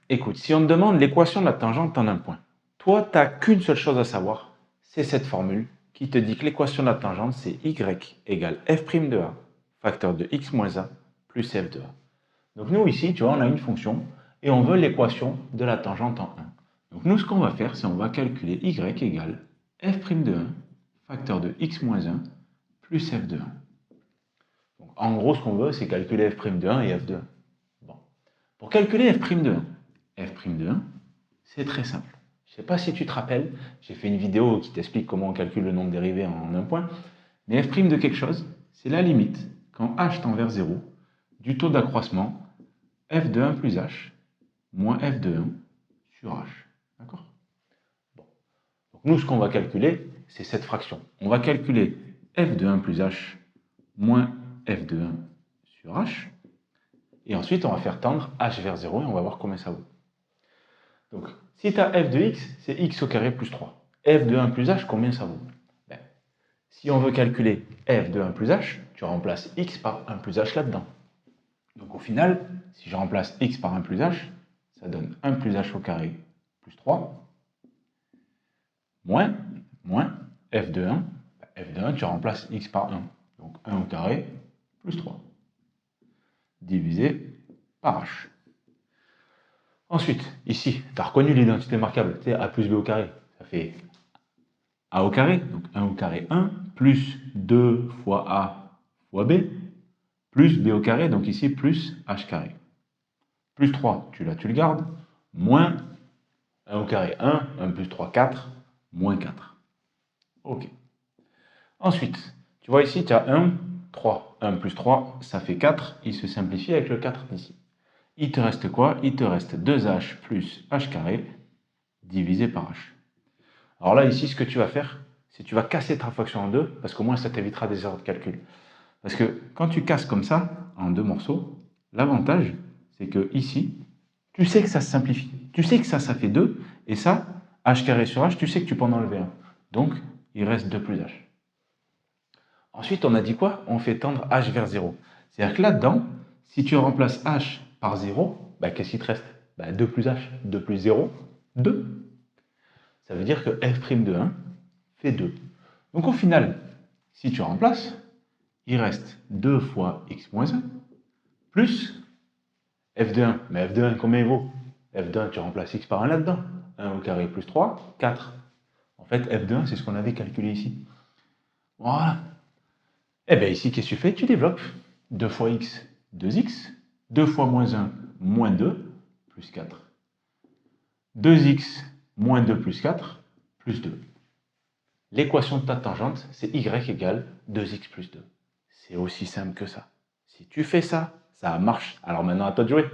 Écoute, si on te demande l'équation de la tangente en un point, toi, tu n'as qu'une seule chose à savoir, c'est cette formule qui te dit que l'équation de la tangente, c'est y égale f' de a, facteur de x moins a, plus f de a. Donc nous, ici, tu vois, on a une fonction et on veut l'équation de la tangente en 1. Donc nous, ce qu'on va faire, c'est on va calculer y égale f' de 1, facteur de x moins 1, plus f de 1. Donc, en gros, ce qu'on veut, c'est calculer f' de 1 et f de 1. Bon. Pour calculer f' de 1, f' de 1, c'est très simple. Je ne sais pas si tu te rappelles, j'ai fait une vidéo qui t'explique comment on calcule le nombre dérivé en un point, mais f' de quelque chose, c'est la limite, quand h tend vers 0, du taux d'accroissement f de 1 plus h moins f de 1 sur h. D'accord? Bon. Donc nous, ce qu'on va calculer, c'est cette fraction. On va calculer f de 1 plus h moins f de 1 sur h. Et ensuite, on va faire tendre h vers 0 et on va voir combien ça vaut. Donc, si tu as f de x, c'est x au carré plus 3. F de 1 plus h, combien ça vaut? Ben, si on veut calculer f de 1 plus h, tu remplaces x par 1 plus h là-dedans. Donc au final, si je remplace x par 1 plus h, ça donne 1 plus h au carré plus 3, moins f de 1. F de 1, tu remplaces x par 1. Donc 1 au carré plus 3, divisé par h. Ensuite, ici, tu as reconnu l'identité marquable, c'est a plus b au carré. Ça fait a au carré, donc 1 au carré 1, plus 2 fois a fois b, plus b au carré, donc ici plus h carré. Plus 3, tu le gardes, moins 1 au carré 1, 1 plus 3, 4, moins 4. Ok. Ensuite, tu vois ici, tu as 1, 3. 1 plus 3, ça fait 4. Il se simplifie avec le 4 d'ici. Il te reste quoi? Il te reste 2h plus h carré divisé par h. Alors là, ici, ce que tu vas faire, c'est que tu vas casser ta fraction en deux, parce qu'au moins ça t'évitera des erreurs de calcul. Parce que quand tu casses comme ça, en deux morceaux, l'avantage, c'est que ici, tu sais que ça se simplifie. Tu sais que ça fait 2, et ça, h carré sur h, tu sais que tu peux en enlever 1. Donc, il reste 2 plus h. Ensuite, on a dit quoi? On fait tendre h vers 0. C'est-à-dire que là-dedans, si tu remplaces h par 0, bah, qu'est-ce qu'il te reste? 2 plus h. 2 plus 0, 2. Ça veut dire que f' de 1 fait 2. Donc au final, si tu remplaces, il reste 2 fois x moins 1, plus f de 1. Mais f de 1, combien il vaut? F de 1, tu remplaces x par 1 là-dedans. 1 au carré plus 3, 4. En fait, f de 1, c'est ce qu'on avait calculé ici. Voilà. Et bien ici, qu'est-ce que tu fais? Tu développes. 2 fois x, 2x. 2 fois moins 1, moins 2, plus 4. 2x moins 2 plus 4, plus 2. L'équation de ta tangente, c'est y égale 2x plus 2. C'est aussi simple que ça. Si tu fais ça, ça marche. Alors maintenant, à toi de jouer.